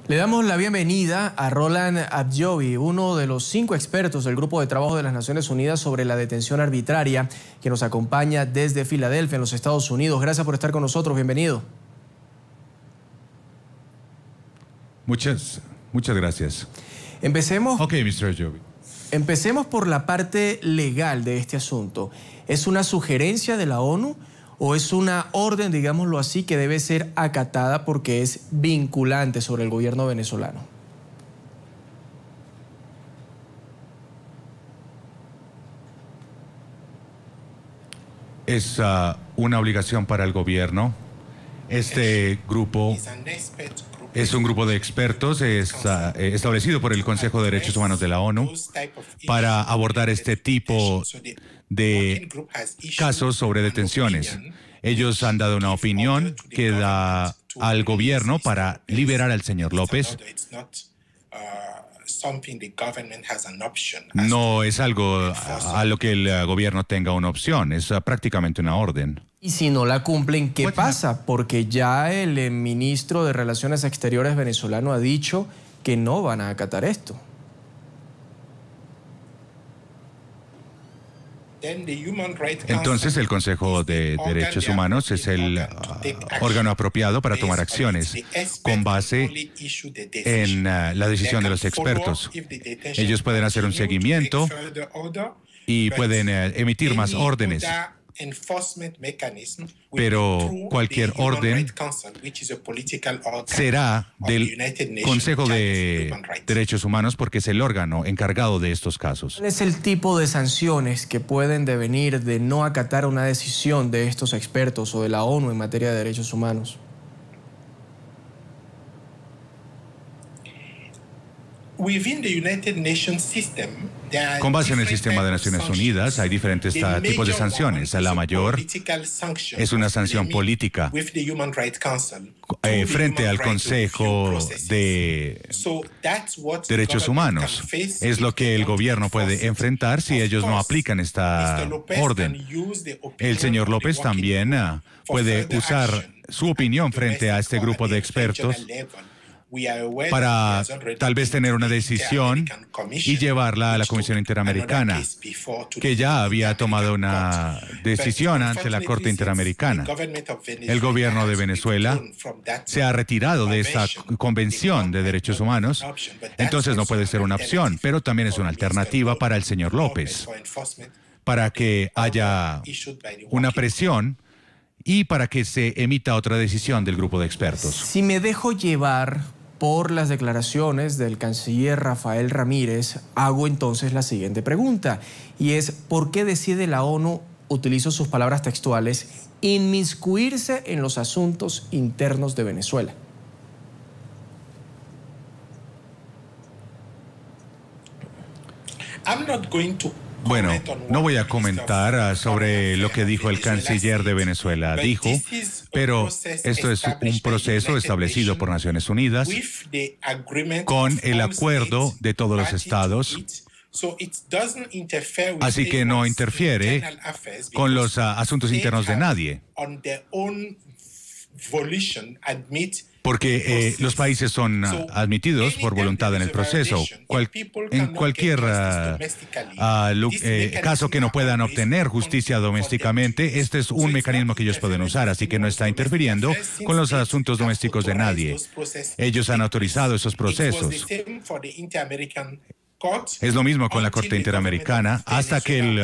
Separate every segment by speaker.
Speaker 1: Le damos la bienvenida a Roland Abdjovi, uno de los 5 expertos del Grupo de Trabajo de las Naciones Unidas sobre la detención arbitraria, que nos acompaña desde Filadelfia, en los Estados Unidos. Gracias por estar con nosotros. Bienvenido.
Speaker 2: Muchas gracias.
Speaker 1: Empecemos.
Speaker 2: Ok, Mr. Abdjovi.
Speaker 1: Empecemos por la parte legal de este asunto. ¿Es una sugerencia de la ONU o es una orden, digámoslo así, que debe ser acatada porque es vinculante sobre el gobierno venezolano?
Speaker 2: Es una obligación para el gobierno. Este grupo es un grupo de expertos establecido por el Consejo de Derechos Humanos de la ONU para abordar este tipo de casos sobre detenciones. Ellos han dado una opinión que da al gobierno para liberar al señor López. No es algo a lo que el gobierno tenga una opción, es prácticamente una orden.
Speaker 1: Y si no la cumplen, ¿qué pasa? Porque ya el ministro de Relaciones Exteriores venezolano ha dicho que no van a acatar esto.
Speaker 2: Entonces el Consejo de Derechos Humanos es el órgano apropiado para tomar acciones con base en la decisión de los expertos. Ellos pueden hacer un seguimiento y pueden emitir más órdenes. Pero cualquier orden será del Consejo de Derechos Humanos porque es el órgano encargado de estos casos.
Speaker 1: ¿Cuál es el tipo de sanciones que pueden devenir de no acatar una decisión de estos expertos o de la ONU en materia de derechos humanos?
Speaker 2: Con base en el sistema de Naciones Unidas hay diferentes tipos de sanciones. La mayor es una sanción política frente al Consejo de Derechos Humanos. Es lo que el gobierno puede enfrentar si ellos no aplican esta orden. El señor López también puede usar su opinión frente a este grupo de expertos para tal vez tener una decisión y llevarla a la Comisión Interamericana, que ya había tomado una decisión ante la Corte Interamericana. El gobierno de Venezuela se ha retirado de esta Convención de Derechos Humanos, entonces no puede ser una opción, pero también es una alternativa para el señor López, para que haya una presión y para que se emita otra decisión del grupo de expertos.
Speaker 1: Si me dejo llevar por las declaraciones del canciller Rafael Ramírez, hago entonces la siguiente pregunta, y es: ¿por qué decide la ONU, utilizo sus palabras textuales, inmiscuirse en los asuntos internos de Venezuela?
Speaker 2: Bueno, no voy a comentar sobre lo que dijo el canciller de Venezuela. Dijo, pero esto es un proceso establecido por Naciones Unidas con el acuerdo de todos los estados, así que no interfiere con los asuntos internos de nadie, porque los países son admitidos por voluntad en el proceso. En cualquier caso que no puedan obtener justicia domésticamente, este es un mecanismo que ellos pueden usar, así que no está interfiriendo con los asuntos domésticos de nadie. Ellos han autorizado esos procesos. Es lo mismo con la Corte Interamericana hasta que el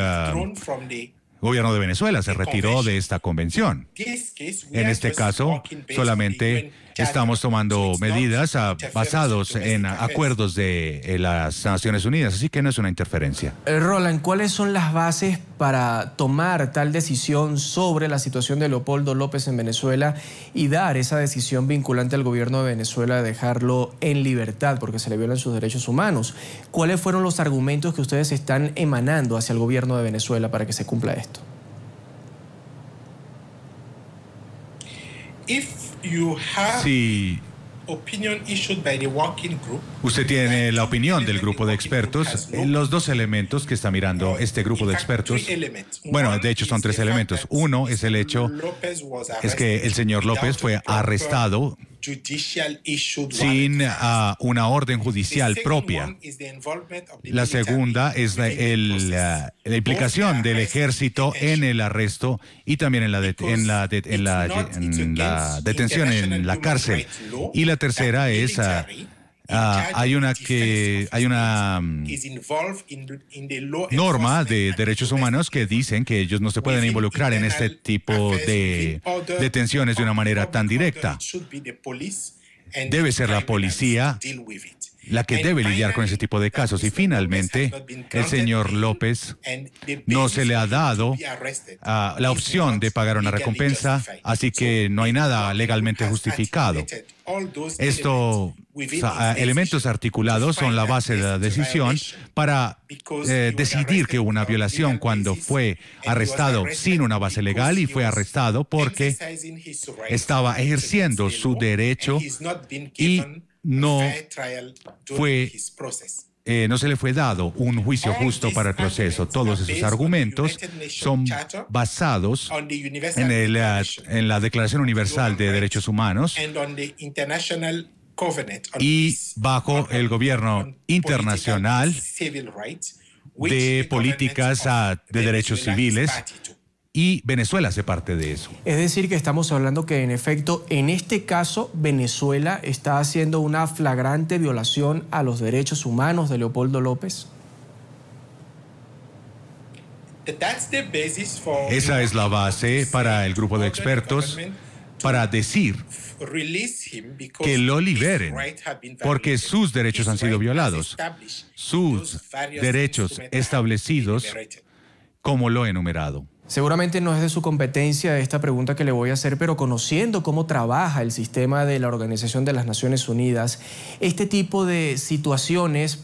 Speaker 2: gobierno de Venezuela se retiró de esta convención. En este caso, solamente estamos tomando medidas basados en acuerdos de las Naciones Unidas, así que no es una interferencia.
Speaker 1: Roland, ¿cuáles son las bases para tomar tal decisión sobre la situación de Leopoldo López en Venezuela y dar esa decisión vinculante al gobierno de Venezuela de dejarlo en libertad porque se le violan sus derechos humanos? ¿Cuáles fueron los argumentos que ustedes están emanando hacia el gobierno de Venezuela para que se cumpla esto?
Speaker 2: Si usted tiene la opinión del grupo de expertos, los dos elementos que está mirando este grupo de expertos, bueno, de hecho son 3 elementos. Uno es el hecho, es que el señor López fue arrestado sin una orden judicial propia. La segunda es la implicación del ejército en el arresto y también en la detención en la cárcel. Y la tercera es hay una norma de derechos humanos que dicen que ellos no se pueden involucrar en este tipo de detenciones de una manera tan directa. Debe ser la policía la que debe lidiar con ese tipo de casos. Y finalmente, el señor López no se le ha dado la opción de pagar una recompensa, así que no hay nada legalmente justificado. Elementos articulados son la base de la decisión para decidir que hubo una violación cuando fue arrestado sin una base legal y fue arrestado porque estaba ejerciendo su derecho y no se le fue dado un juicio justo para el proceso. Todos esos argumentos son basados en la Declaración Universal de Derechos Humanos y bajo el gobierno internacional de políticas de derechos civiles. Y Venezuela hace parte de eso.
Speaker 1: Es decir, que estamos hablando que, en efecto, en este caso, Venezuela está haciendo una flagrante violación a los derechos humanos de Leopoldo López.
Speaker 2: Esa es la base para el grupo de expertos para decir que lo liberen, porque sus derechos han sido violados, sus derechos establecidos como lo he enumerado.
Speaker 1: Seguramente no es de su competencia esta pregunta que le voy a hacer, pero conociendo cómo trabaja el sistema de la Organización de las Naciones Unidas, este tipo de situaciones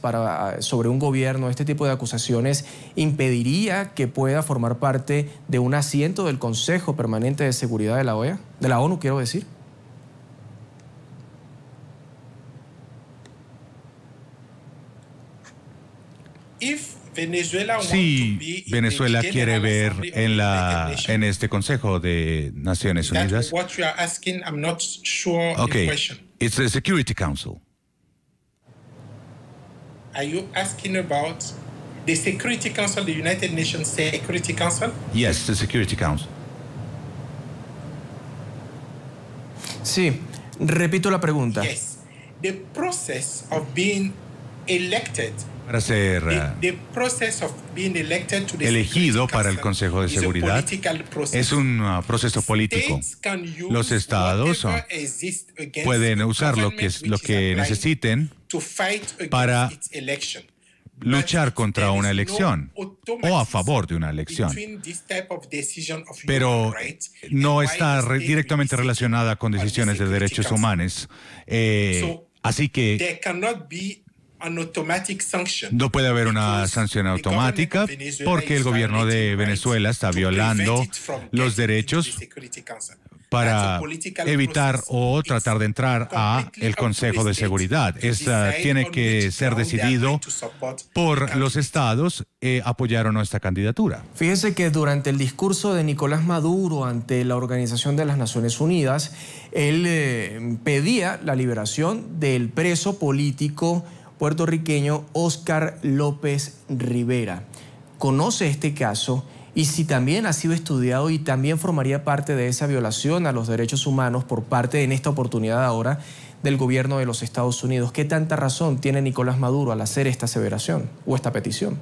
Speaker 1: sobre un gobierno, este tipo de acusaciones, ¿impediría que pueda formar parte de un asiento del Consejo Permanente de Seguridad de la OEA? De la ONU, quiero decir.
Speaker 2: Si Venezuela quiere ver en este Consejo de Naciones Unidas, it's the Security Council.
Speaker 3: Are you asking about the Security Council, the United Nations Security Council?
Speaker 2: Yes, the Security Council.
Speaker 1: Sí, repito la pregunta.
Speaker 3: Yes, the process of being elected.
Speaker 2: Para ser elegido para el Consejo de Seguridad es un proceso político. Los estados pueden usar lo que necesiten para luchar contra una elección o a favor de una elección, pero no está directamente relacionada con decisiones de derechos humanos. Así que no puede haber una sanción automática porque el gobierno de Venezuela está violando los derechos para evitar o tratar de entrar a el Consejo de Seguridad. Tiene que ser decidido por los estados apoyar o no esta candidatura.
Speaker 1: Fíjese que durante el discurso de Nicolás Maduro ante la Organización de las Naciones Unidas, él pedía la liberación del preso político puertorriqueño Óscar López Rivera. ¿Conoce este caso? Y si también ha sido estudiado y también formaría parte de esa violación a los derechos humanos por parte, en esta oportunidad ahora, del gobierno de los Estados Unidos. ¿Qué tanta razón tiene Nicolás Maduro al hacer esta aseveración o esta petición?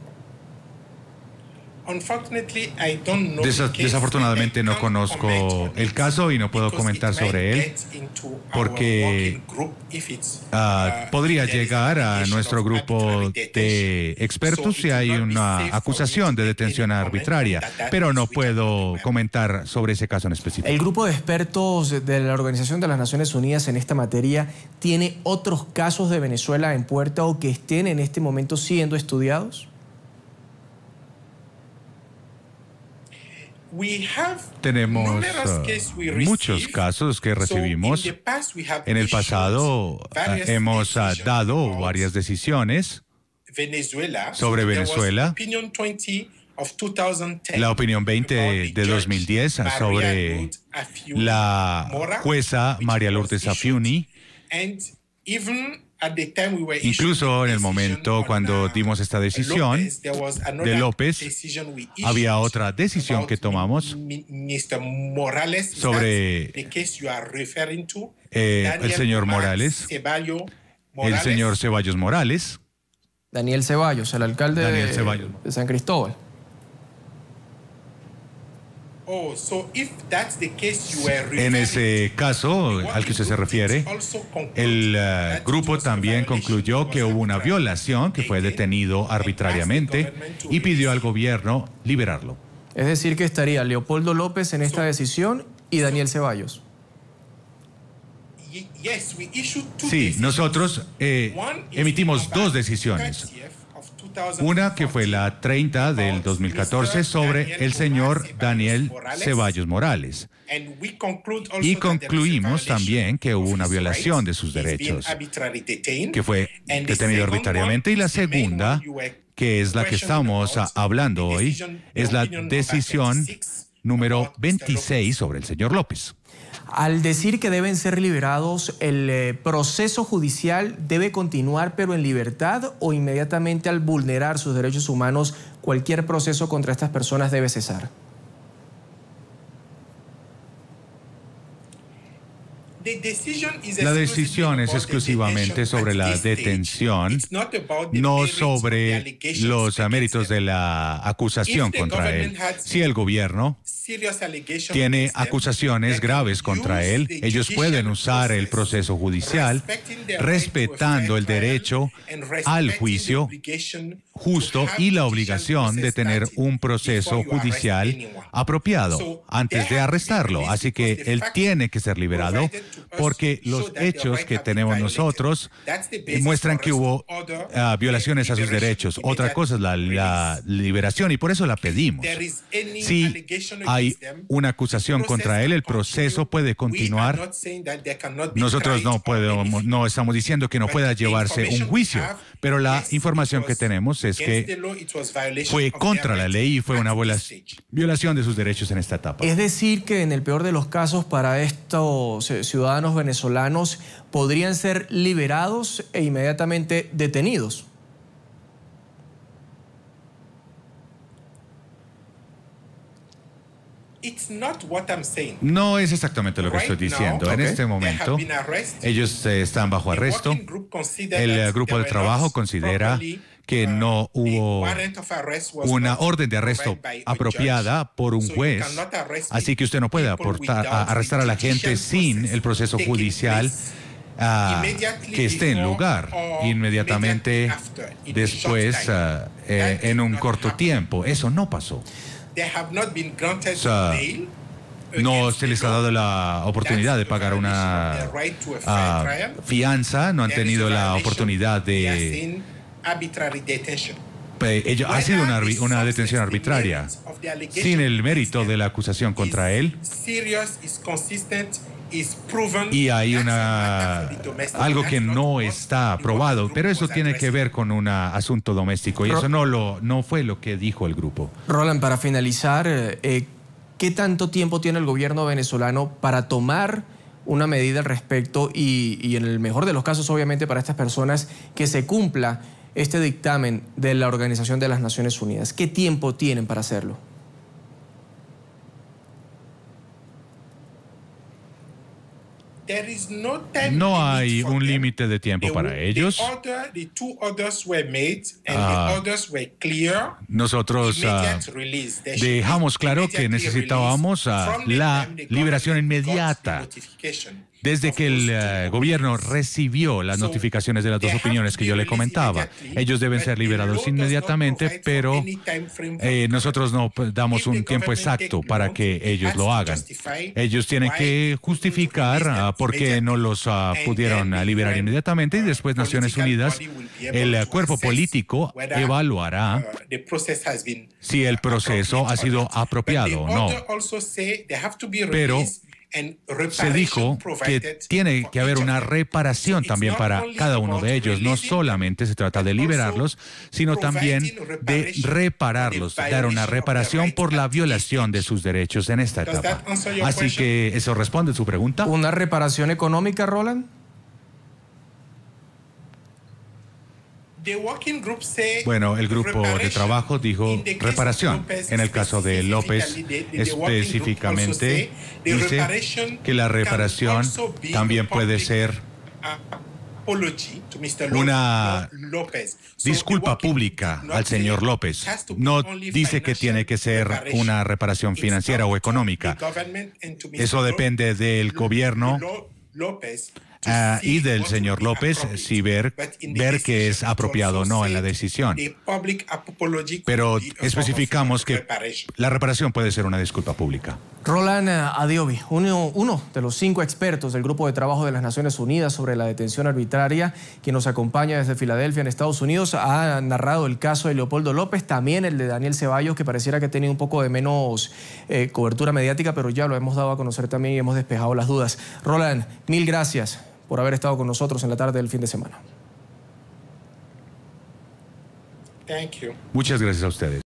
Speaker 2: Desafortunadamente no conozco el caso y no puedo comentar sobre él porque podría llegar a nuestro grupo de expertos si hay una acusación de detención arbitraria, pero no puedo comentar sobre ese caso en específico.
Speaker 1: El grupo de expertos de la Organización de las Naciones Unidas en esta materia tiene otros casos de Venezuela en puerta o que estén en este momento siendo estudiados.
Speaker 2: Tenemos muchos casos que recibimos. En el pasado hemos dado varias decisiones sobre Venezuela. La opinión 20 de 2010 sobre la jueza María Lourdes Afiuni. Incluso en el momento cuando dimos esta decisión de López, había otra decisión que tomamos sobre el señor Morales, el señor Ceballos Morales.
Speaker 1: Daniel Ceballos, el alcalde de San Cristóbal.
Speaker 2: En ese caso al que usted se refiere, el grupo también concluyó que hubo una violación, que fue detenido arbitrariamente y pidió al gobierno liberarlo.
Speaker 1: Es decir, que estaría Leopoldo López en esta decisión y Daniel Ceballos.
Speaker 2: Sí, nosotros emitimos dos decisiones. Una que fue la 30 del 2014 sobre el señor Daniel Ceballos Morales. Y concluimos también que hubo una violación de sus derechos, que fue detenido arbitrariamente. Y la segunda, que es la que estamos hablando hoy, es la decisión número 26 sobre el señor López.
Speaker 1: Al decir que deben ser liberados, ¿el proceso judicial debe continuar pero en libertad o inmediatamente al vulnerar sus derechos humanos cualquier proceso contra estas personas debe cesar?
Speaker 2: La decisión es exclusivamente sobre la detención, no sobre los méritos de la acusación contra él. Si el gobierno tiene acusaciones graves contra él, ellos pueden usar el proceso judicial respetando el derecho al juicio justo y la obligación de tener un proceso judicial apropiado antes de arrestarlo. Así que él tiene que ser liberado porque los hechos que tenemos nosotros muestran que hubo violaciones a sus derechos. Otra cosa es la liberación y por eso la pedimos. Si hay una acusación contra él, el proceso puede continuar. Nosotros no estamos diciendo que no pueda llevarse un juicio, pero la información que tenemos es que fue contra la ley y fue una violación de sus derechos en esta etapa.
Speaker 1: Es decir, que en el peor de los casos para estos ciudadanos venezolanos podrían ser liberados e inmediatamente detenidos.
Speaker 2: No es exactamente lo que estoy diciendo. En este momento, ellos están bajo arresto. El grupo de trabajo considera que no hubo una orden de arresto apropiada por un juez. Así que usted no puede arrestar a la gente sin el proceso judicial que esté en lugar inmediatamente después en un corto tiempo. Eso no pasó. No se les ha dado la oportunidad de pagar una fianza, no han tenido la oportunidad de... Ha sido una detención arbitraria, sin el mérito de la acusación contra él. Y hay algo que no está probado, pero eso tiene que ver con un asunto doméstico y eso no fue lo que dijo el grupo.
Speaker 1: Roland, para finalizar, ¿qué tanto tiempo tiene el gobierno venezolano para tomar una medida al respecto y en el mejor de los casos, obviamente, para estas personas, que se cumpla este dictamen de la Organización de las Naciones Unidas? ¿Qué tiempo tienen para hacerlo?
Speaker 2: No hay un límite de tiempo para ellos. Nosotros dejamos claro que necesitábamos la liberación inmediata. Desde que el gobierno recibió las notificaciones de las dos opiniones que yo le comentaba, ellos deben ser liberados inmediatamente, pero nosotros no damos un tiempo exacto para que ellos lo hagan. Ellos tienen que justificar por qué no los pudieron liberar inmediatamente y después Naciones Unidas, el cuerpo político, evaluará si el proceso ha sido apropiado o no. Pero se dijo que tiene que haber una reparación también para cada uno de ellos. No solamente se trata de liberarlos, sino también de repararlos, dar una reparación por la violación de sus derechos en esta etapa. Así que eso responde a su pregunta.
Speaker 1: ¿Una reparación económica, Roland?
Speaker 2: Bueno, el grupo de trabajo dijo reparación. En el caso de López, específicamente, dice que la reparación también puede ser una disculpa pública al señor López. No dice que tiene que ser una reparación financiera o económica. Eso depende del gobierno y del señor López, si ver que es apropiado o no en la decisión. Pero especificamos que la reparación puede ser una disculpa pública.
Speaker 1: Roland Adiobi, uno de los 5 expertos del Grupo de Trabajo de las Naciones Unidas sobre la detención arbitraria, quien nos acompaña desde Filadelfia, en Estados Unidos, ha narrado el caso de Leopoldo López, también el de Daniel Ceballos, que pareciera que tenía un poco de menos cobertura mediática, pero ya lo hemos dado a conocer también y hemos despejado las dudas. Roland, mil gracias por haber estado con nosotros en la tarde del fin de semana.
Speaker 2: Muchas gracias a ustedes.